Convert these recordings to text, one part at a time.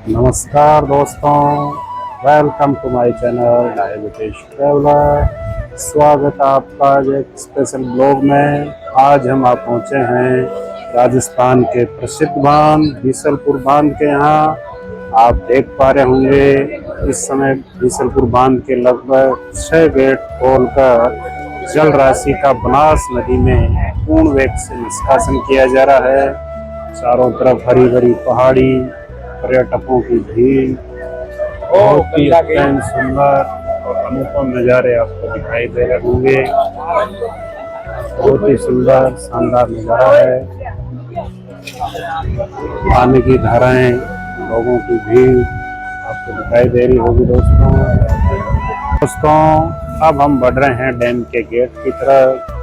नमस्कार दोस्तों, welcome to my channel diabetes traveller. स्वागत है आपका आज एक स्पेशल ब्लॉग में। आज हम आप पहुंचे हैं राजस्थान के प्रसिद्ध बांध बीसलपुर बांध के यहाँ। आप देख पा रहे होंगे इस समय बीसलपुर बांध के लगभग 6 गेट खोलकर जल राशि का बनास नदी में पूर्ण वेग से निष्कासन किया जा रहा है। चारों तरफ हरी भरी पहाड़ी, पर्यटकों की भीड़, बहुत ही अत्यंत सुंदर और अनुपम नज़ारे आपको दिखाई दे रहे होंगे। बहुत ही सुंदर शानदार नज़ारा है। पानी की धाराएं, लोगों की भीड़ आपको दिखाई दे रही होगी दोस्तों। अब हम बढ़ रहे हैं डैम के गेट की तरफ।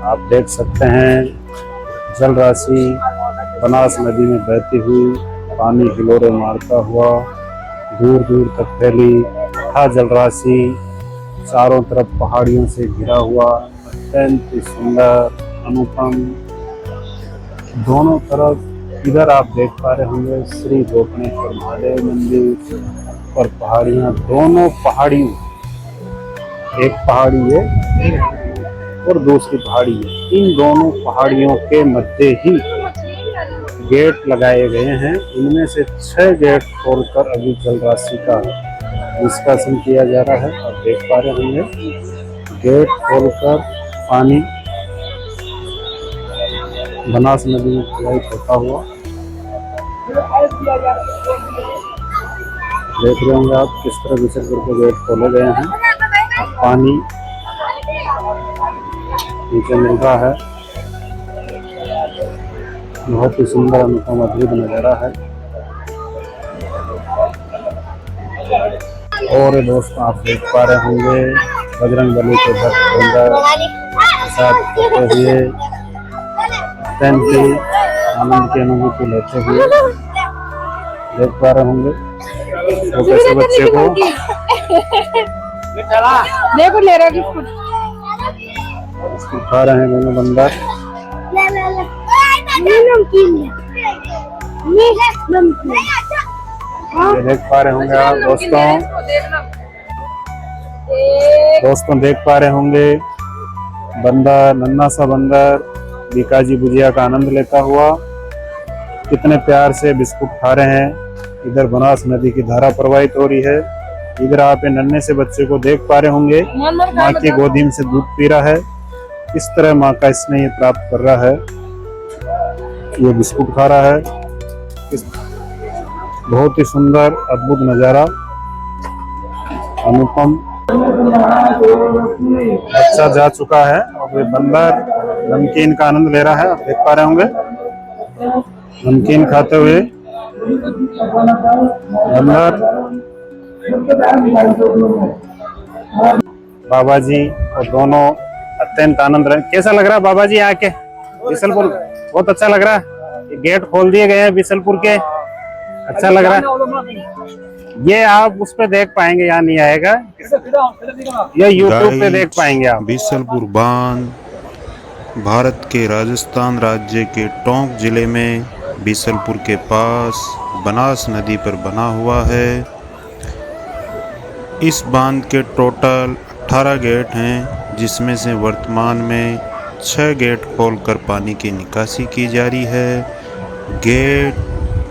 आप देख सकते हैं जल राशि बनास नदी में बहती हुई, पानी हिलोरे मारता हुआ दूर दूर तक फैली जल राशि, चारों तरफ पहाड़ियों से घिरा हुआ अत्यंत ही सुंदर अनुपम। दोनों तरफ इधर आप देख पा रहे होंगे श्री गोपनेश्वर महादेव मंदिर और पहाड़ियाँ, दोनों पहाड़ियों, एक पहाड़ी है और दूसरी पहाड़ी है, इन दोनों पहाड़ियों के मध्य ही गेट लगाए गए हैं। इनमें से 6 गेट खोलकर अभी जल राशि का निष्कासन किया जा रहा है। आप देख पा रहे होंगे गेट खोलकर पानी बनास नदी में प्रवाहित होता हुआ देख रहे होंगे आप किस तरह बीसलपुर के गेट खोले गए हैं। पानी नीचे मिल रहा है। बहुत ही सुंदर अनुपम अद्भुत नजारा है। और दोस्तों आप देख पा रहे होंगे बजरंग बली के भक्त प्रसाद करते हुए आनंद की अनुभूति लेते हुए देख पा रहे होंगे छोटे से बच्चे को। देखो ले रहा बिस्कुट खा रहे हैं दोनों बंदर। ये देख पा रहे होंगे आप दोस्तों देख पा रहे होंगे बंदर, नन्हा सा बंदर बीकाजी भुजिया का आनंद लेता हुआ कितने प्यार से बिस्कुट खा रहे हैं। इधर बनास नदी की धारा प्रवाहित हो रही है। इधर आप नन्हे से बच्चे को देख पा रहे होंगे माँ की गोदी में से दूध पी रहा है। किस तरह माँ का स्नेह प्राप्त कर रहा है। ये बिस्कुट खा रहा है। बहुत ही सुंदर अद्भुत नजारा, अनुपम। बच्चा जा चुका है और वे बंदर नमकीन का आनंद ले रहा है। आप देख पा रहे होंगे नमकीन खाते हुए बंदर। बाबा जी और दोनों अत्यंत आनंद रहे। कैसा लग रहा है बाबा जी आके बीसलपुर? बहुत अच्छा लग रहा है। गेट खोल दिए गए हैं बीसलपुर के, अच्छा लग रहा है। ये आप उस पे देख पाएंगे, यहाँ नहीं आएगा, ये यूट्यूब पे देख पाएंगे आप। बीसलपुर बांध भारत के राजस्थान राज्य के टोंक जिले में बीसलपुर के पास बनास नदी पर बना हुआ है। इस बांध के टोटल 18 गेट हैं, जिसमें से वर्तमान में 6 गेट खोलकर पानी की निकासी की जा रही है। गेट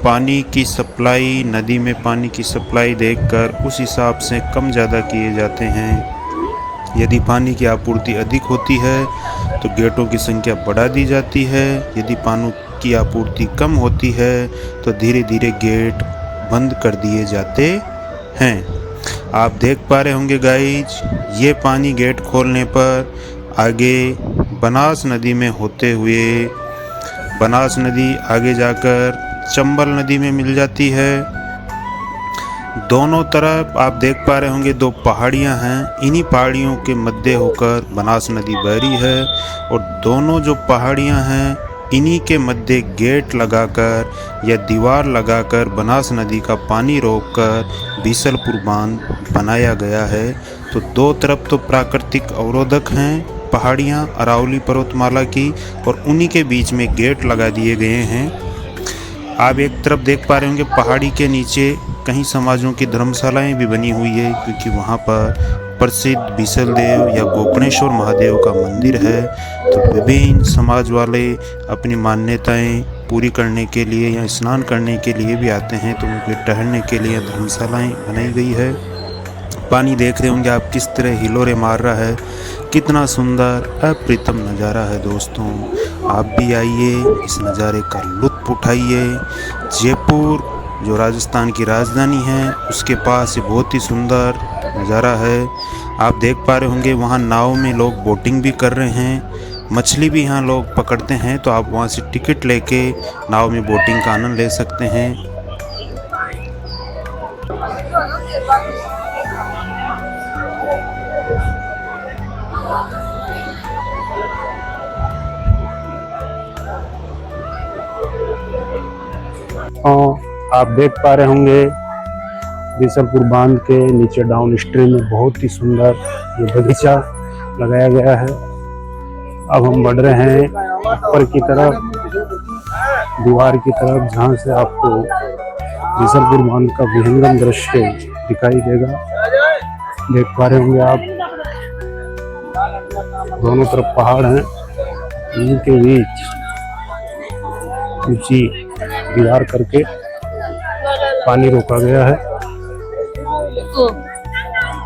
पानी की सप्लाई, नदी में पानी की सप्लाई देखकर उस हिसाब से कम ज़्यादा किए जाते हैं। यदि पानी की आपूर्ति अधिक होती है तो गेटों की संख्या बढ़ा दी जाती है। यदि पानी की आपूर्ति कम होती है तो धीरे धीरे गेट बंद कर दिए जाते हैं। आप देख पा रहे होंगे गाइज, ये पानी गेट खोलने पर आगे बनास नदी में होते हुए बनास नदी आगे जाकर चंबल नदी में मिल जाती है। दोनों तरफ आप देख पा रहे होंगे 2 पहाड़ियां हैं। इन्हीं पहाड़ियों के मध्य होकर बनास नदी बह रही है और दोनों जो पहाड़ियां हैं इन्हीं के मध्य गेट लगाकर या दीवार लगाकर बनास नदी का पानी रोककर बीसलपुर बांध बनाया गया है। तो 2 तरफ तो प्राकृतिक अवरोधक हैं पहाड़ियाँ अरावली पर्वतमाला की और उन्हीं के बीच में गेट लगा दिए गए हैं। आप एक तरफ देख पा रहे होंगे पहाड़ी के नीचे कई समाजों की धर्मशालाएं भी बनी हुई है, क्योंकि वहाँ पर प्रसिद्ध बीसल देव या गोकर्णेश्वर महादेव का मंदिर है। तो विभिन्न समाज वाले अपनी मान्यताएं पूरी करने के लिए या स्नान करने के लिए भी आते हैं, तो उनके ठहरने के लिए धर्मशालाएं बनाई गई है। पानी देख रहे होंगे आप किस तरह हिलोरे मार रहा है, कितना सुंदर अप्रतिम नज़ारा है दोस्तों। आप भी आइए, इस नज़ारे का लुत्फ़ उठाइए। जयपुर जो राजस्थान की राजधानी है उसके पास ये बहुत ही सुंदर नज़ारा है। आप देख पा रहे होंगे वहाँ नाव में लोग बोटिंग भी कर रहे हैं, मछली भी यहाँ लोग पकड़ते हैं, तो आप वहाँ से टिकट लेके नाव में बोटिंग का आनंद ले सकते हैं। आप देख पा रहे होंगे बीसलपुर बांध के नीचे डाउन स्ट्रीम में बहुत ही सुंदर ये बगीचा लगाया गया है। अब हम बढ़ रहे हैं ऊपर की तरफ, दीवार की तरफ, जहाँ से आपको बीसलपुर बांध का विहंगम दृश्य दिखाई देगा। देख पा रहे होंगे आप दोनों तरफ पहाड़ हैं, इनके बीच ऊंची दीवार करके पानी रोका गया है।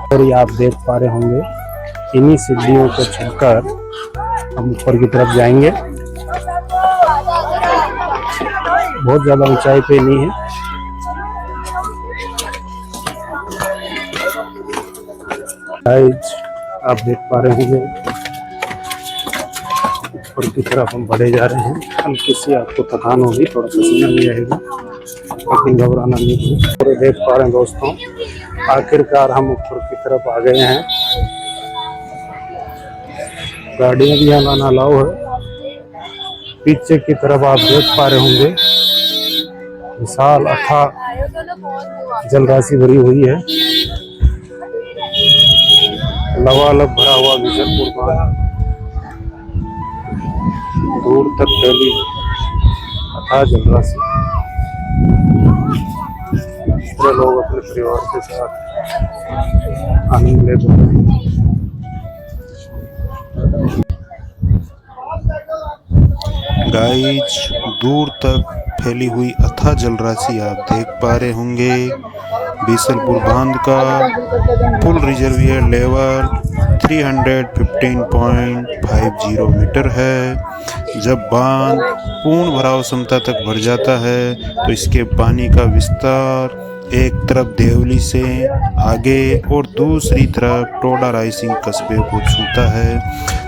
और ये आप देख पा रहे होंगे इन्हीं सीढ़ियों को चढ़कर हम ऊपर की तरफ जाएंगे। बहुत ज्यादा ऊंचाई पे नहीं है। आप देख पा रहे होंगे ऊपर की तरफ हम बढ़े जा रहे हैं। हल्की सी आपको थकान होगी, थोड़ा पसीना भी आएगा, लेकिन घबराना नहीं है। और देख पा रहे हैं दोस्तों, आखिरकार हम ऊपर की तरफ आ गए हैं। गाड़ियां भी यहाँ लाना अलाउ है। पीछे की तरफ आप देख पा रहे होंगे विशाल अथाह जलराशि भरी हुई है। लबालब भरा हुआ बीसलपुर बांध दूर तक फैली अथाह जलराशि। लोग अपने परिवार के साथ आनंद ले सकते हैं। गाइज दूर तक फैली हुई अथाह जलराशि आप देख पा रहे होंगे। बीसलपुर बांध का फुल रिजर्वियर लेवल 315.50 मीटर है। जब बांध पूर्ण भराव क्षमता तक भर जाता है तो इसके पानी का विस्तार एक तरफ देवली से आगे और दूसरी तरफ टोडा रायसिंह कस्बे को छूता है।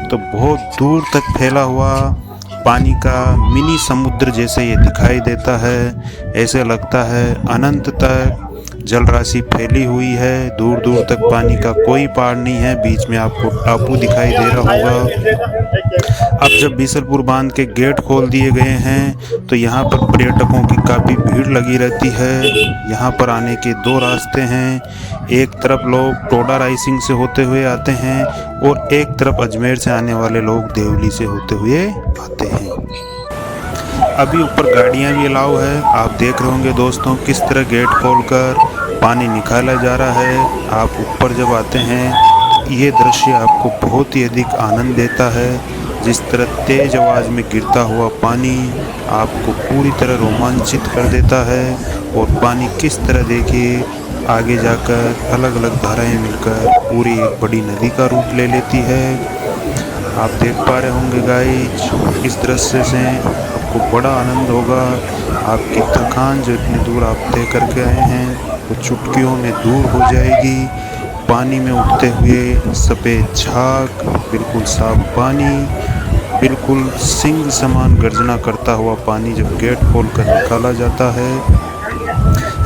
तो बहुत दूर तक फैला हुआ पानी का मिनी समुद्र जैसे ये दिखाई देता है। ऐसे लगता है अनंत तक जलराशि फैली हुई है, दूर दूर तक पानी का कोई पार नहीं है। बीच में आपको टापू दिखाई दे रहा होगा। अब जब बीसलपुर बांध के गेट खोल दिए गए हैं तो यहाँ पर पर्यटकों की काफ़ी भीड़ लगी रहती है। यहाँ पर आने के दो रास्ते हैं, एक तरफ लोग टोडा रायसिंह से होते हुए आते हैं और एक तरफ अजमेर से आने वाले लोग देवली से होते हुए आते हैं। अभी ऊपर गाड़ियाँ भी अलाउ है। आप देख रहे होंगे दोस्तों किस तरह गेट खोलकर पानी निकाला जा रहा है। आप ऊपर जब आते हैं ये दृश्य आपको बहुत ही अधिक आनंद देता है। जिस तरह तेज आवाज़ में गिरता हुआ पानी आपको पूरी तरह रोमांचित कर देता है और पानी किस तरह देखिए आगे जाकर अलग अलग धाराएं मिलकर पूरी एक बड़ी नदी का रूप ले लेती है। आप देख पा रहे होंगे गाइज इस दृश्य से आपको बड़ा आनंद होगा। आपकी थकान जो इतनी दूर आप तय करके आए हैं वो चुटकियों में दूर हो जाएगी। पानी में उठते हुए सफ़ेद झाग, बिल्कुल साफ पानी, बिल्कुल सिंह समान गर्जना करता हुआ पानी जब गेट खोलकर निकाला जाता है।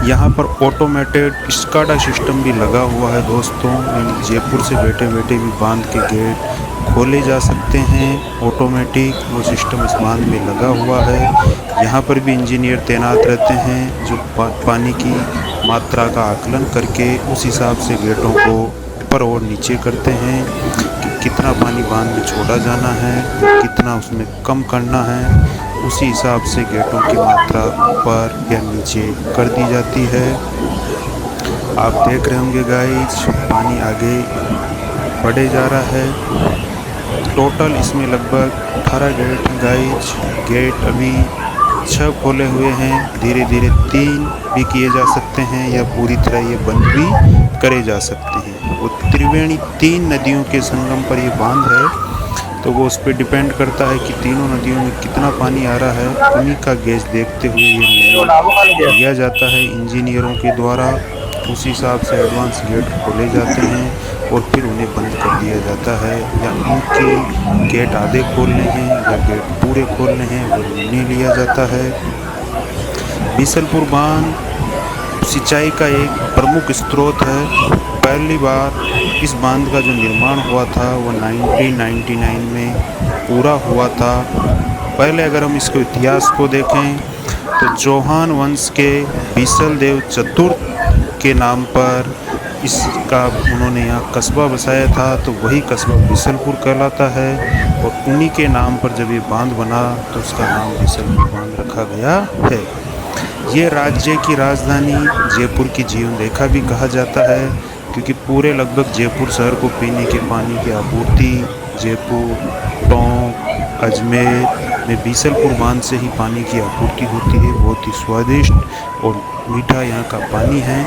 यहाँ पर ऑटोमेटेड स्काडा सिस्टम भी लगा हुआ है दोस्तों। जयपुर से बैठे बैठे भी बांध के गेट खोले जा सकते हैं। ऑटोमेटिक वो सिस्टम इस बांध में लगा हुआ है। यहाँ पर भी इंजीनियर तैनात रहते हैं जो पानी की मात्रा का आकलन करके उस हिसाब से गेटों को ऊपर और नीचे करते हैं कि कितना पानी बांध में छोड़ा जाना है, कितना उसमें कम करना है, उसी हिसाब से गेटों की मात्रा ऊपर या नीचे कर दी जाती है। आप देख रहे होंगे गाइस, पानी आगे बढ़े जा रहा है। टोटल इसमें लगभग 18 गेट हैं गाइस। गेट अभी 6 खोले हुए हैं, धीरे धीरे 3 भी किए जा सकते हैं या पूरी तरह ये बंद भी करे जा सकते हैं। वो त्रिवेणी 3 नदियों के संगम पर ये बांध है, तो वो उस पर डिपेंड करता है कि तीनों नदियों में कितना पानी आ रहा है। उन्हीं का गेज देखते हुए ये निर्णय लिया जाता है इंजीनियरों के द्वारा। उसी हिसाब से एडवांस गेट खोले जाते हैं और फिर उन्हें बंद कर दिया जाता है, या उनके गेट आधे खोलने हैं या गेट पूरे खोलने हैं वो निर्णय लिया जाता है। बीसलपुर बांध सिंचाई का एक प्रमुख स्रोत है। पहली बार इस बांध का जो निर्माण हुआ था वो 1999 में पूरा हुआ था। पहले अगर हम इसके इतिहास को देखें तो चौहान वंश के बीसल देव चतुर्थ के नाम पर इसका उन्होंने यहाँ कस्बा बसाया था, तो वही कस्बा बीसलपुर कहलाता है। और उन्हीं के नाम पर जब ये बांध बना तो उसका नाम बीसलपुर बांध रखा गया है। ये राज्य की राजधानी जयपुर की जीवन रेखा भी कहा जाता है, क्योंकि पूरे लगभग जयपुर शहर को पीने के पानी की आपूर्ति जयपुर, टोंक, अजमेर में बीसलपुर बांध से ही पानी की आपूर्ति होती है। बहुत ही स्वादिष्ट और मीठा यहाँ का पानी है।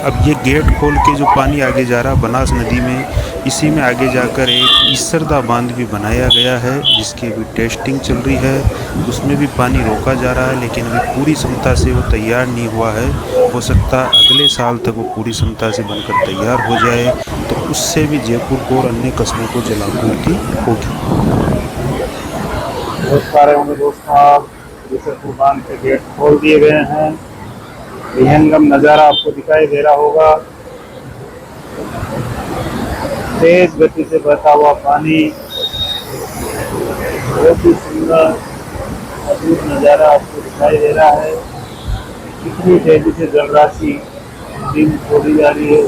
अब ये गेट खोल के जो पानी आगे जा रहा है बनास नदी में, इसी में आगे जाकर एक इसरदा बांध भी बनाया गया है, जिसकी अभी टेस्टिंग चल रही है। उसमें भी पानी रोका जा रहा है, लेकिन अभी पूरी क्षमता से वो तैयार नहीं हुआ है। हो सकता है अगले साल तक वो पूरी क्षमता से बनकर तैयार हो जाए, तो उससे भी जयपुर को और अन्य कस्बों को जलापूर्ति होगी। देख पा रहे होंगे दोस्तों आप, बीसलपुर बांध के गेट खोल दिए गए हैं। विहंगम नज़ारा आपको दिखाई दे रहा होगा। तेज गति से बहता हुआ पानी, बहुत ही सुंदर अद्भुत नज़ारा आपको दिखाई दे रहा है। कितनी तेजी से जलराशि दिन छोड़ी जा रही है।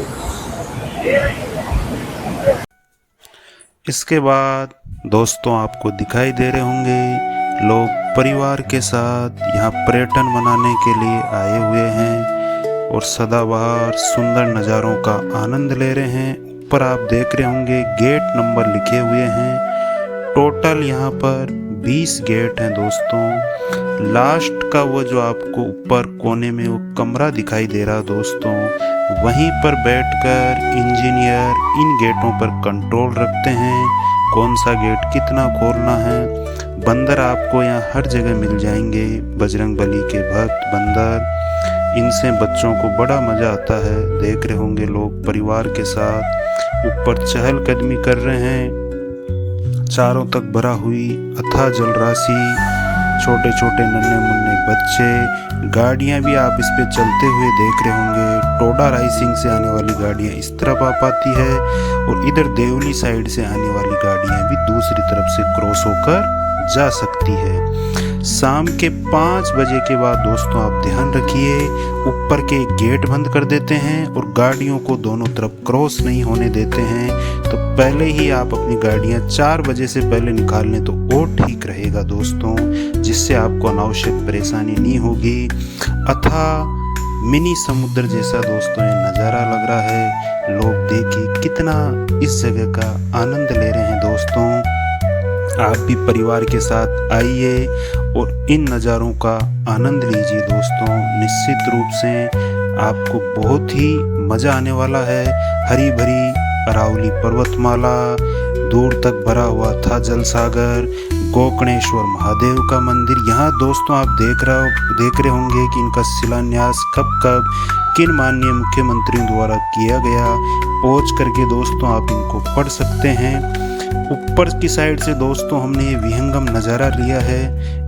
इसके बाद दोस्तों आपको दिखाई दे रहे होंगे लोग परिवार के साथ यहाँ पर्यटन मनाने के लिए आए हुए हैं और सदाबहार सुंदर नज़ारों का आनंद ले रहे हैं। ऊपर आप देख रहे होंगे गेट नंबर लिखे हुए हैं। टोटल यहाँ पर 20 गेट हैं दोस्तों। लास्ट का वो जो आपको ऊपर कोने में वो कमरा दिखाई दे रहा दोस्तों, वहीं पर बैठकर इंजीनियर इन गेटों पर कंट्रोल रखते हैं, कौन सा गेट कितना खोलना है। बंदर आपको यहाँ हर जगह मिल जाएंगे, बजरंगबली के भक्त बंदर, इनसे बच्चों को बड़ा मज़ा आता है। देख रहे होंगे लोग परिवार के साथ ऊपर चहलकदमी कर रहे हैं। चारों तक भरा हुई अथाह जलराशि, छोटे छोटे नन्हे मुन्ने बच्चे, गाड़ियाँ भी आप इस पे चलते हुए देख रहे होंगे। टोडा राइसिंग से आने वाली गाड़ियाँ इस तरफ आ पाती है और इधर देवली साइड से आने वाली गाड़ियाँ भी दूसरी तरफ से क्रॉस होकर जा सकती है। शाम के 5 बजे के बाद दोस्तों आप ध्यान रखिए, ऊपर के गेट बंद कर देते हैं और गाड़ियों को दोनों तरफ क्रॉस नहीं होने देते हैं। तो पहले ही आप अपनी गाड़ियां 4 बजे से पहले निकाल लें तो और ठीक रहेगा दोस्तों, जिससे आपको अनावश्यक परेशानी नहीं होगी। अथाह मिनी समुद्र जैसा दोस्तों ये नज़ारा लग रहा है। लोग देखिए कितना इस जगह का आनंद ले रहे हैं दोस्तों। आप भी परिवार के साथ आइए और इन नज़ारों का आनंद लीजिए दोस्तों। निश्चित रूप से आपको बहुत ही मज़ा आने वाला है। हरी भरी अरावली पर्वतमाला, दूर तक भरा हुआ था जल सागर, गोकर्णेश्वर महादेव का मंदिर। यहाँ दोस्तों आप देख रहे होंगे कि इनका शिलान्यास कब किन माननीय मुख्यमंत्रियों द्वारा किया गया। पहुँच करके दोस्तों आप इनको पढ़ सकते हैं। ऊपर की साइड से दोस्तों हमने ये विहंगम नज़ारा लिया है।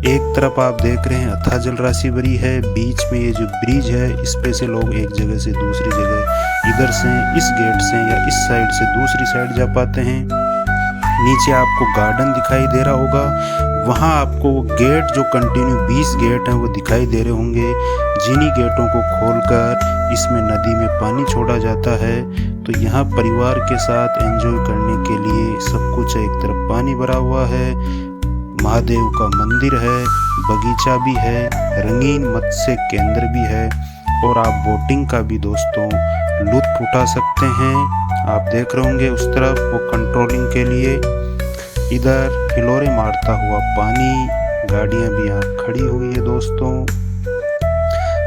एक तरफ आप देख रहे हैं अथाह जलराशि भरी है, बीच में ये जो ब्रिज है इस पे से लोग एक जगह से दूसरी जगह, इधर से इस गेट से या इस साइड से दूसरी साइड जा पाते हैं। नीचे आपको गार्डन दिखाई दे रहा होगा, वहाँ आपको गेट जो कंटिन्यू 20 गेट हैं वो दिखाई दे रहे होंगे, जिन्हीं गेटों को खोलकर इसमें नदी में पानी छोड़ा जाता है। तो यहाँ परिवार के साथ एंजॉय करने के लिए सब कुछ है। एक तरफ पानी भरा हुआ है, महादेव का मंदिर है, बगीचा भी है, रंगीन मत्स्य केंद्र भी है और आप बोटिंग का भी दोस्तों लुत्फ उठा सकते हैं। आप देख रहे होंगे उस तरफ वो कंट्रोलिंग के लिए, इधर हिलोरे मारता हुआ पानी, गाड़ियां भी यहाँ खड़ी हुई है दोस्तों।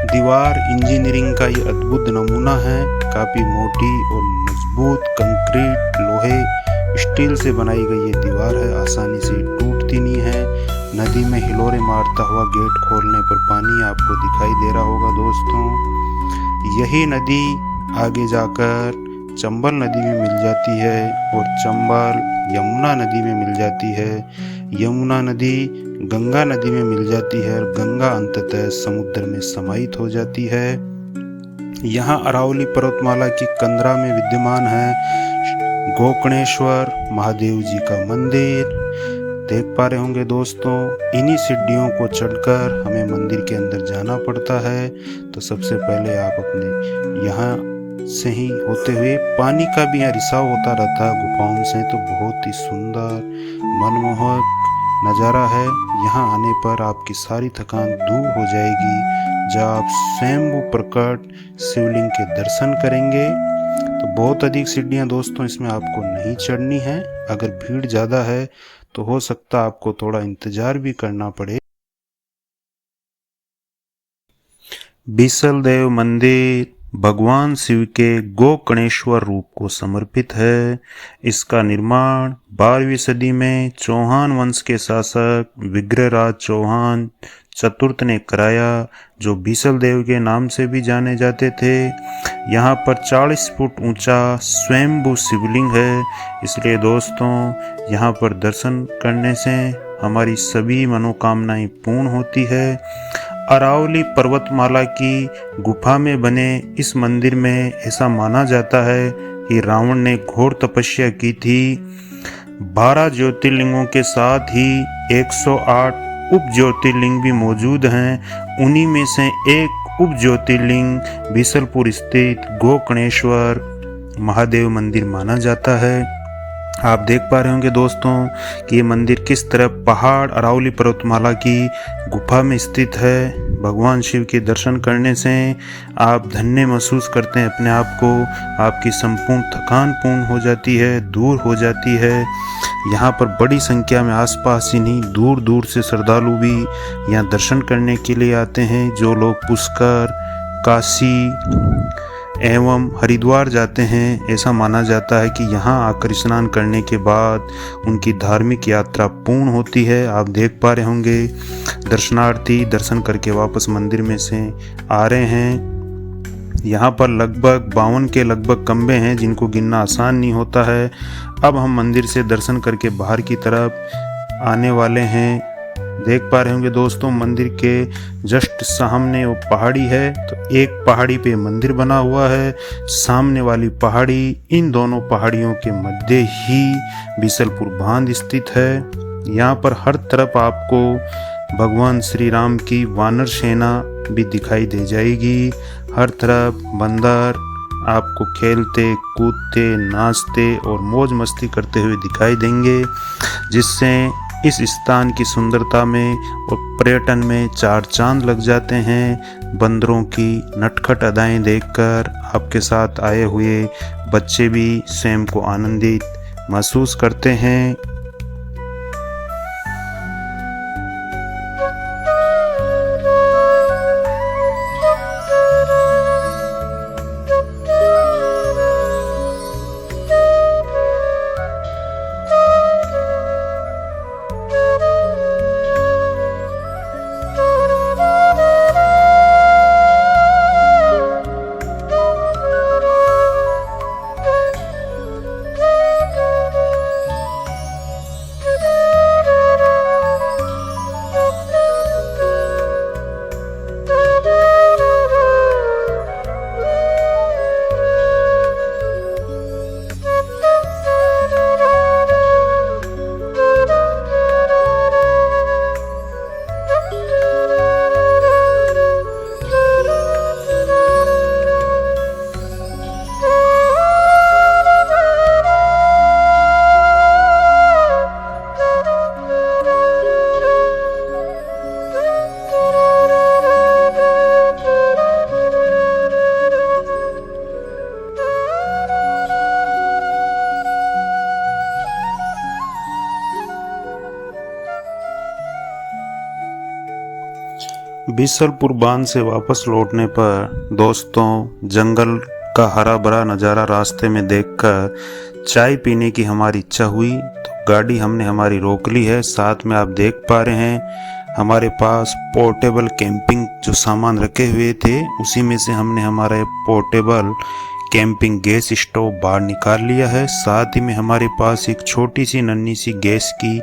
दीवार इंजीनियरिंग का ये अद्भुत नमूना है। काफ़ी मोटी और मजबूत कंक्रीट, लोहे, स्टील से बनाई गई ये दीवार है, आसानी से टूटती नहीं है। नदी में हिलोरे मारता हुआ गेट खोलने पर पानी आपको दिखाई दे रहा होगा दोस्तों। यही नदी आगे जाकर चंबल नदी में मिल जाती है और चंबल यमुना नदी में मिल जाती है। यमुना नदी गंगा नदी में मिल जाती है और गंगा अंततः समुद्र में समाहित हो जाती है। यहाँ अरावली पर्वतमाला की कंदरा में विद्यमान है गोकर्णेश्वर महादेव जी का मंदिर। देख पा रहे होंगे दोस्तों, इन्हीं सीढ़ियों को चढ़कर हमें मंदिर के अंदर जाना पड़ता है। तो सबसे पहले आप अपने यहाँ से ही होते हुए, पानी का भी यहाँ रिसाव होता रहता है गुफाओं से, तो बहुत ही सुंदर मनमोहक नज़ारा है। यहाँ आने पर आपकी सारी थकान दूर हो जाएगी जब आप स्वयंभू प्रकट शिवलिंग के दर्शन करेंगे। तो बहुत अधिक सीढ़ियाँ दोस्तों इसमें आपको नहीं चढ़नी है। अगर भीड़ ज़्यादा है तो हो सकता है आपको थोड़ा इंतजार भी करना पड़े। बीसल देव मंदिर भगवान शिव के गोकर्णेश्वर रूप को समर्पित है। इसका निर्माण 12वीं सदी में चौहान वंश के शासक विग्रहराज चौहान चतुर्थ ने कराया, जो बीसल देव के नाम से भी जाने जाते थे। यहाँ पर 40 फुट ऊंचा स्वयंभू शिवलिंग है, इसलिए दोस्तों यहाँ पर दर्शन करने से हमारी सभी मनोकामनाएं पूर्ण होती है। अरावली पर्वतमाला की गुफा में बने इस मंदिर में ऐसा माना जाता है कि रावण ने घोर तपस्या की थी। 12 ज्योतिर्लिंगों के साथ ही 108 उप ज्योतिर्लिंग भी मौजूद हैं। उन्हीं में से एक उप ज्योतिर्लिंग बीसलपुर स्थित गोकर्णेश्वर महादेव मंदिर माना जाता है। आप देख पा रहे होंगे दोस्तों कि ये मंदिर किस तरह पहाड़ अरावली पर्वतमाला की गुफा में स्थित है। भगवान शिव के दर्शन करने से आप धन्य महसूस करते हैं अपने आप को, आपकी संपूर्ण थकान पूर्ण हो जाती है, दूर हो जाती है। यहाँ पर बड़ी संख्या में आसपास ही नहीं दूर दूर से श्रद्धालु भी यहाँ दर्शन करने के लिए आते हैं। जो लोग पुष्कर, काशी एवं हरिद्वार जाते हैं, ऐसा माना जाता है कि यहाँ आकर स्नान करने के बाद उनकी धार्मिक यात्रा पूर्ण होती है। आप देख पा रहे होंगे दर्शनार्थी दर्शन करके वापस मंदिर में से आ रहे हैं। यहाँ पर लगभग 52 के लगभग खंबे हैं जिनको गिनना आसान नहीं होता है। अब हम मंदिर से दर्शन करके बाहर की तरफ आने वाले हैं। देख पा रहे होंगे दोस्तों मंदिर के जस्ट सामने वो पहाड़ी है, तो एक पहाड़ी पे मंदिर बना हुआ है, सामने वाली पहाड़ी, इन दोनों पहाड़ियों के मध्य ही बीसलपुर बांध स्थित है। यहाँ पर हर तरफ आपको भगवान श्री राम की वानर सेना भी दिखाई दे जाएगी। हर तरफ बंदर आपको खेलते कूदते नाचते और मौज मस्ती करते हुए दिखाई देंगे, जिससे इस स्थान की सुंदरता में और पर्यटन में 4 चांद लग जाते हैं। बंदरों की नटखट अदाएं देखकर आपके साथ आए हुए बच्चे भी स्वयं को आनंदित महसूस करते हैं। बीसलपुर बांध से वापस लौटने पर दोस्तों जंगल का हरा भरा नज़ारा रास्ते में देखकर चाय पीने की हमारी इच्छा हुई, तो गाड़ी हमने हमारी रोक ली है। साथ में आप देख पा रहे हैं हमारे पास पोर्टेबल कैंपिंग जो सामान रखे हुए थे, उसी में से हमने हमारा पोर्टेबल कैंपिंग गैस स्टोव बाहर निकाल लिया है। साथ ही में हमारे पास एक छोटी सी नन्ही सी गैस की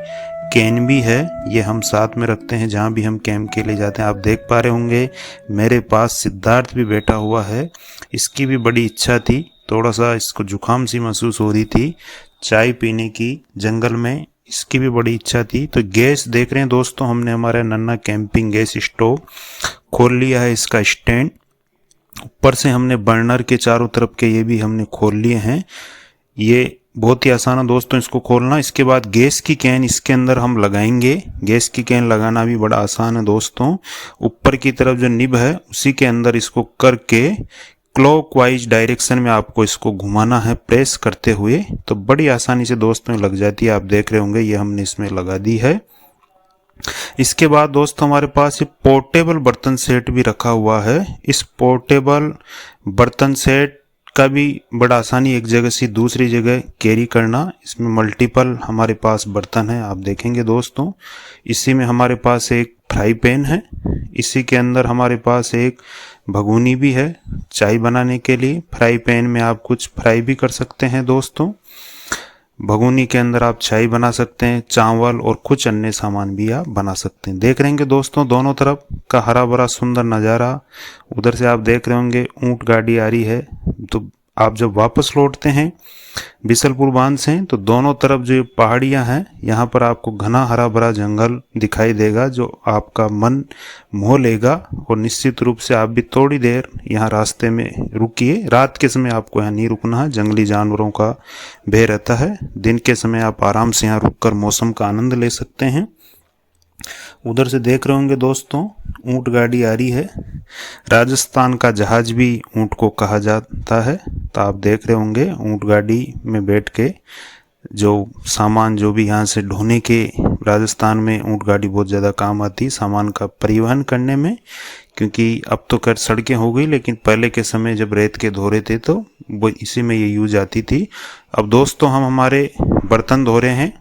कैन भी है, ये हम साथ में रखते हैं जहाँ भी हम कैंप के लिए जाते हैं। आप देख पा रहे होंगे मेरे पास सिद्धार्थ भी बैठा हुआ है, इसकी भी बड़ी इच्छा थी, थोड़ा सा इसको जुकाम सी महसूस हो रही थी चाय पीने की जंगल में, इसकी भी बड़ी इच्छा थी। तो गैस देख रहे हैं दोस्तों, हमने हमारा नन्हा कैंपिंग गैस स्टोव खोल लिया है, इसका स्टैंड ऊपर से हमने बर्नर के चारों तरफ के ये भी हमने खोल लिए हैं। ये बहुत ही आसान है दोस्तों इसको खोलना। इसके बाद गैस की कैन इसके अंदर हम लगाएंगे। गैस की कैन लगाना भी बड़ा आसान है दोस्तों। ऊपर की तरफ जो निब है उसी के अंदर इसको करके क्लॉकवाइज डायरेक्शन में आपको इसको घुमाना है प्रेस करते हुए, तो बड़ी आसानी से दोस्तों लग जाती है। आप देख रहे होंगे ये हमने इसमें लगा दी है। इसके बाद दोस्तों हमारे पास ये पोर्टेबल बर्तन सेट भी रखा हुआ है। इस पोर्टेबल बर्तन सेट का भी बड़ा आसानी एक जगह से दूसरी जगह कैरी करना। इसमें मल्टीपल हमारे पास बर्तन है, आप देखेंगे दोस्तों। इसी में हमारे पास एक फ्राई पैन है, इसी के अंदर हमारे पास एक भगोनी भी है चाय बनाने के लिए। फ्राई पैन में आप कुछ फ्राई भी कर सकते हैं दोस्तों, भगोनी के अंदर आप चाय बना सकते हैं, चावल और कुछ अन्य सामान भी आप बना सकते हैं। देख रहे होंगे दोस्तों दोनों तरफ का हरा भरा सुंदर नज़ारा। उधर से आप देख रहे होंगे ऊंट गाड़ी आ रही है। तो आप जब वापस लौटते हैं बीसलपुर बांध से, तो दोनों तरफ जो पहाड़ियां हैं यहाँ पर आपको घना हरा भरा जंगल दिखाई देगा जो आपका मन मोह लेगा। और निश्चित रूप से आप भी थोड़ी देर यहाँ रास्ते में रुकिए। रात के समय आपको यहाँ नहीं रुकना है, जंगली जानवरों का भय रहता है। दिन के समय आप आराम से यहाँ रुककर मौसम का आनंद ले सकते हैं। उधर से देख रहे होंगे दोस्तों ऊंट गाड़ी आ रही है। राजस्थान का जहाज भी ऊंट को कहा जाता है। तो आप देख रहे होंगे ऊंट गाड़ी में बैठ के जो सामान जो भी यहाँ से ढोने के, राजस्थान में ऊंट गाड़ी बहुत ज़्यादा काम आती सामान का परिवहन करने में, क्योंकि अब तो खैर सड़कें हो गई, लेकिन पहले के समय जब रेत के धो रहे थे तो वो इसी में ये यूज आती थी। अब दोस्तों हम हमारे बर्तन धो रहे हैं,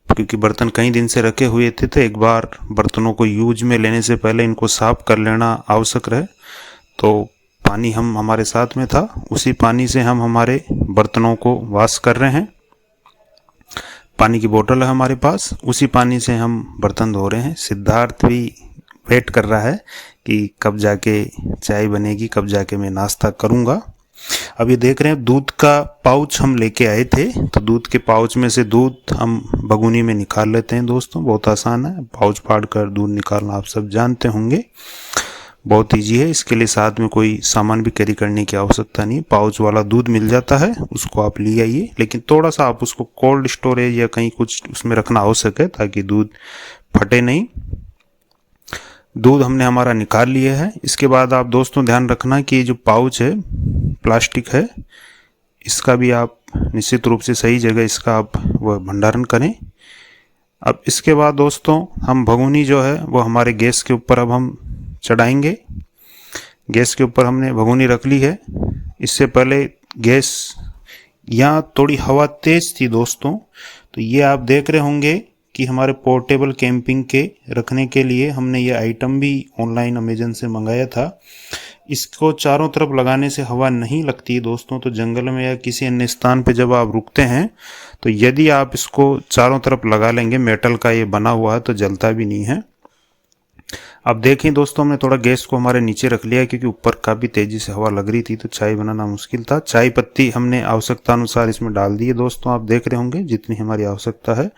क्योंकि बर्तन कई दिन से रखे हुए थे, तो एक बार बर्तनों को यूज में लेने से पहले इनको साफ कर लेना आवश्यक रहे। तो पानी हम हमारे साथ में था, उसी पानी से हम हमारे बर्तनों को वॉश कर रहे हैं। पानी की बोतल है हमारे पास, उसी पानी से हम बर्तन धो रहे हैं। सिद्धार्थ भी वेट कर रहा है कि कब जाके चाय बनेगी, कब जाके मैं नाश्ता करूँगा। अब ये देख रहे हैं दूध का पाउच हम लेके आए थे, तो दूध के पाउच में से दूध हम भगोनी में निकाल लेते हैं दोस्तों। बहुत आसान है, पाउच फाड़ कर दूध निकालना आप सब जानते होंगे, बहुत ईजी है। इसके लिए साथ में कोई सामान भी कैरी करने की आवश्यकता नहीं, पाउच वाला दूध मिल जाता है, उसको आप ले आइए। लेकिन थोड़ा सा आप उसको कोल्ड स्टोरेज या कहीं कुछ उसमें रखना आवश्यक है ताकि दूध फटे नहीं। दूध हमने हमारा निकाल लिया है। इसके बाद आप दोस्तों ध्यान रखना कि जो पाउच है प्लास्टिक है, इसका भी आप निश्चित रूप से सही जगह इसका आप वह भंडारण करें। अब इसके बाद दोस्तों हम भगोनी जो है वो हमारे गैस के ऊपर अब हम चढ़ाएंगे। गैस के ऊपर हमने भगोनी रख ली है। इससे पहले गैस यहाँ थोड़ी हवा तेज थी दोस्तों, तो ये आप देख रहे होंगे कि हमारे पोर्टेबल कैंपिंग के रखने के लिए हमने ये आइटम भी ऑनलाइन अमेजन से मंगाया था। इसको चारों तरफ लगाने से हवा नहीं लगती दोस्तों। तो जंगल में या किसी अन्य स्थान पे जब आप रुकते हैं तो यदि आप इसको चारों तरफ लगा लेंगे, मेटल का ये बना हुआ है तो जलता भी नहीं है। अब देखें दोस्तों हमने थोड़ा गैस को हमारे नीचे रख लिया क्योंकि ऊपर काफ़ी तेज़ी से हवा लग रही थी, तो चाय बनाना मुश्किल था। चाय पत्ती हमने आवश्यकता अनुसार इसमें डाल दी है दोस्तों। आप देख रहे होंगे जितनी हमारी आवश्यकता है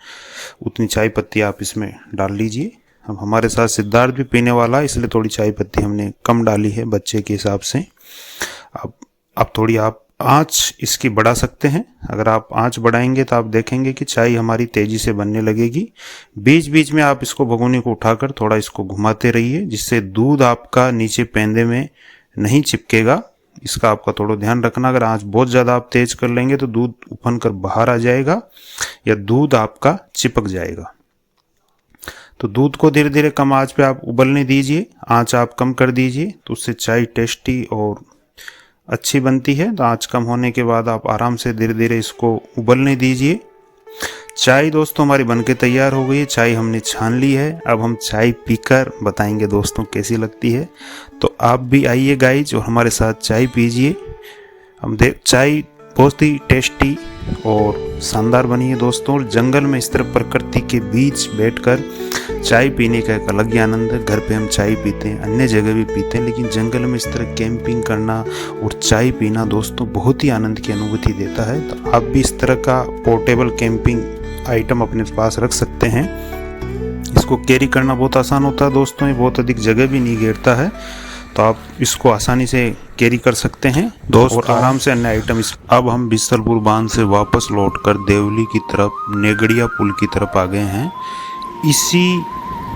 उतनी चाय पत्ती आप इसमें डाल लीजिए। अब हमारे साथ सिद्धार्थ भी पीने वाला, इसलिए थोड़ी चाय पत्ती हमने कम डाली है बच्चे के हिसाब से। अब थोड़ी आप आँच इसकी बढ़ा सकते हैं। अगर आप आँच बढ़ाएंगे तो आप देखेंगे कि चाय हमारी तेज़ी से बनने लगेगी। बीच बीच में आप इसको भगोनी को उठाकर थोड़ा इसको घुमाते रहिए, जिससे दूध आपका नीचे पेंदे में नहीं चिपकेगा। इसका आपका थोड़ा ध्यान रखना। अगर आँच बहुत ज़्यादा आप तेज़ कर लेंगे तो दूध उफन कर बाहर आ जाएगा या दूध आपका चिपक जाएगा। तो दूध को धीरे धीरे कम आंच पे आप उबलने दीजिए, आंच आप कम कर दीजिए, तो उससे चाय टेस्टी और अच्छी बनती है। तो आंच कम होने के बाद आप आराम से धीरे धीरे इसको उबलने दीजिए। चाय दोस्तों हमारी बनके तैयार हो गई है, चाय हमने छान ली है। अब हम चाय पीकर बताएंगे दोस्तों कैसी लगती है। तो आप भी आइए गाइज और हमारे साथ चाय पीजिए। चाय बहुत ही टेस्टी और शानदार बनी है दोस्तों। और जंगल में इस तरह प्रकृति के बीच बैठकर चाय पीने का एक अलग ही आनंद है। घर पे हम चाय पीते हैं, अन्य जगह भी पीते हैं, लेकिन जंगल में इस तरह कैंपिंग करना और चाय पीना दोस्तों बहुत ही आनंद की अनुभूति देता है। तो आप भी इस तरह का पोर्टेबल कैंपिंग आइटम अपने पास रख सकते हैं। इसको कैरी करना बहुत आसान होता है दोस्तों, ये बहुत अधिक जगह भी नहीं घेरता है, तो आप इसको आसानी से कैरी कर सकते हैं दोस्तों और आराम से अन्य आइटम। अब हम बिसलपुर बांध से वापस लौटकर देवली की तरफ नेगड़िया पुल की तरफ आ गए हैं। इसी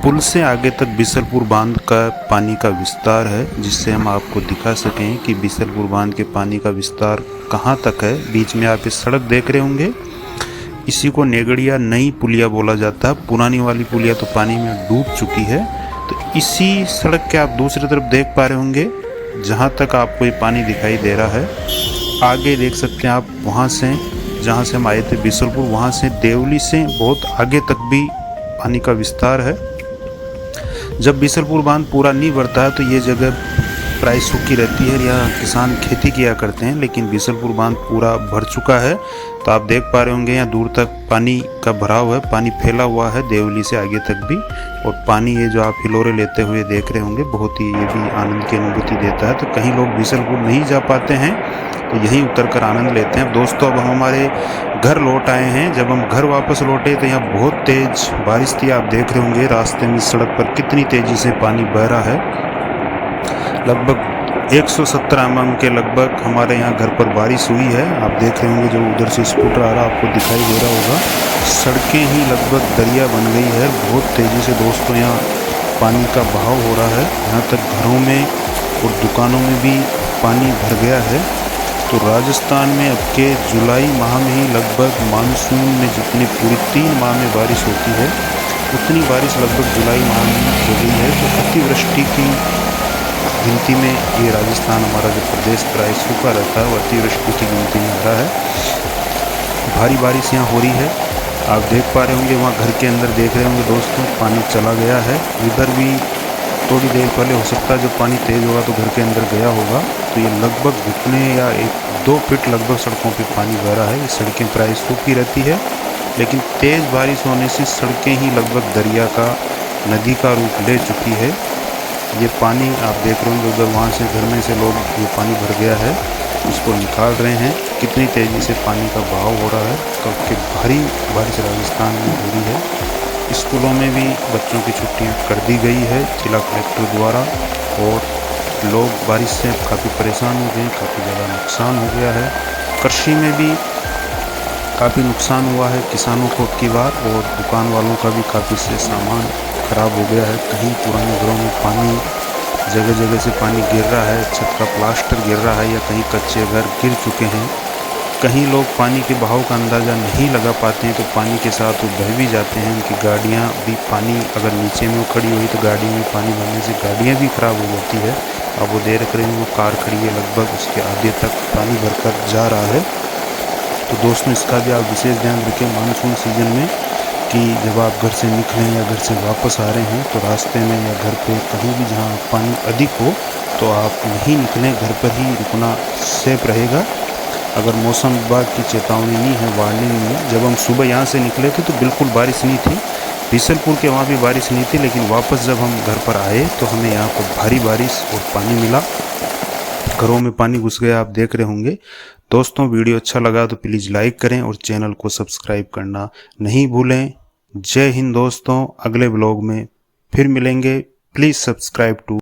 पुल से आगे तक बिसलपुर बांध का पानी का विस्तार है, जिससे हम आपको दिखा सकें कि बिसलपुर बांध के पानी का विस्तार कहाँ तक है। बीच में आप इस सड़क देख रहे होंगे, इसी को नेगड़िया नई पुलिया बोला जाता है। पुरानी वाली पुलिया तो पानी में डूब चुकी है। तो इसी सड़क के आप दूसरी तरफ देख पा रहे होंगे, जहाँ तक आपको ये पानी दिखाई दे रहा है। आगे देख सकते हैं आप, वहाँ से जहाँ से हम आए थे बिसलपुर, वहाँ से देवली से बहुत आगे तक भी पानी का विस्तार है। जब बिसलपुर बांध पूरा नहीं भरता है तो ये जगह प्राय सूखी रहती है, या किसान खेती किया करते हैं, लेकिन बिसलपुर बांध पूरा भर चुका है। तो आप देख पा रहे होंगे यहाँ दूर तक पानी का भराव है, पानी फैला हुआ है देवली से आगे तक भी। और पानी ये जो आप हिलोरे लेते हुए देख रहे होंगे, बहुत ही ये भी आनंद की अनुभूति देता है। तो कहीं लोग बिसलपुर नहीं जा पाते हैं तो यहीं उतर कर आनंद लेते हैं। दोस्तों अब हम हमारे घर लौट आए हैं। जब हम घर वापस लौटे तो यहाँ बहुत तेज बारिश थी, आप देख रहे होंगे रास्ते में सड़क पर कितनी तेजी से पानी बह रहा है। लगभग 170 mm के लगभग हमारे यहाँ घर पर बारिश हुई है। आप देख रहे होंगे जो उधर से स्कूटर आ रहा आपको दिखाई दे रहा होगा, सड़कें ही लगभग दरिया बन गई है। बहुत तेज़ी से दोस्तों यहाँ पानी का बहाव हो रहा है। यहाँ तक घरों में और दुकानों में भी पानी भर गया है। तो राजस्थान में अब के जुलाई माह में ही लगभग मानसून में जितनी पूरी 3 माह में बारिश होती है, उतनी बारिश लगभग जुलाई माह में हो गई है। तो अतिवृष्टि की गिनती में ये राजस्थान हमारा जो प्रदेश प्राय सूखा रहता है, वो अतिवृष्टि की गिनती में आ रहा है। भारी बारिश यहाँ हो रही है, आप देख पा रहे होंगे। वहाँ घर के अंदर देख रहे होंगे दोस्तों पानी चला गया है। इधर भी थोड़ी देर पहले हो सकता है जब पानी तेज़ होगा तो घर के अंदर गया होगा। तो ये लगभग घुटने या 1-2 फीट लगभग सड़कों पे पानी बह रहा है। ये सड़कें प्राय सूखी रहती है, लेकिन तेज़ बारिश होने से सड़कें ही लगभग दरिया का, नदी का रूप ले चुकी है। ये पानी आप देख रहे होंगे उधर, वहाँ से घर में से लोग ये पानी भर गया है, इसको निकाल रहे हैं। कितनी तेज़ी से पानी का बहाव हो रहा है, क्योंकि भारी बारिश राजस्थान में हो रही है। स्कूलों में भी बच्चों की छुट्टियां कर दी गई है जिला कलेक्टर द्वारा, और लोग बारिश से काफ़ी परेशान हो गए, काफ़ी ज़्यादा नुकसान हो गया है। कृषि में भी काफ़ी नुकसान हुआ है किसानों को की बार, और दुकान वालों का भी काफ़ी से सामान ख़राब हो गया है। कहीं पुराने घरों में पानी, जगह जगह से पानी गिर रहा है, छत का प्लास्टर गिर रहा है, या कहीं कच्चे घर गिर चुके हैं। कहीं लोग पानी के बहाव का अंदाज़ा नहीं लगा पाते हैं, तो पानी के साथ वो बह भी जाते हैं। उनकी गाड़ियाँ भी, पानी अगर नीचे में वो खड़ी हुई तो गाड़ियों में पानी भरने से गाड़ियाँ भी ख़राब हो जाती है। अब वो देख रहे हैं वो कार खड़ी है, लगभग उसके आधे तक पानी भरकर जा रहा है। तो दोस्तों इसका भी आप विशेष ध्यान रखें मानसून सीजन में, कि जब आप घर से निकलें या घर से वापस आ रहे हैं तो रास्ते में या घर पे कहीं भी जहाँ पानी अधिक हो तो आप नहीं निकलें, घर पर ही रुकना सेफ रहेगा। अगर मौसम विभाग की चेतावनी नहीं है, वार्निंग नहीं है। जब हम सुबह यहाँ से निकले थे तो बिल्कुल बारिश नहीं थी, बिसलपुर के वहाँ भी बारिश नहीं थी, लेकिन वापस जब हम घर पर आए तो हमें यहाँ पर भारी बारिश और पानी मिला, घरों में पानी घुस गया, आप देख रहे होंगे। दोस्तों वीडियो अच्छा लगा तो प्लीज़ लाइक करें और चैनल को सब्सक्राइब करना नहीं भूलें। जय हिंद दोस्तों, अगले ब्लॉग में फिर मिलेंगे। Please subscribe to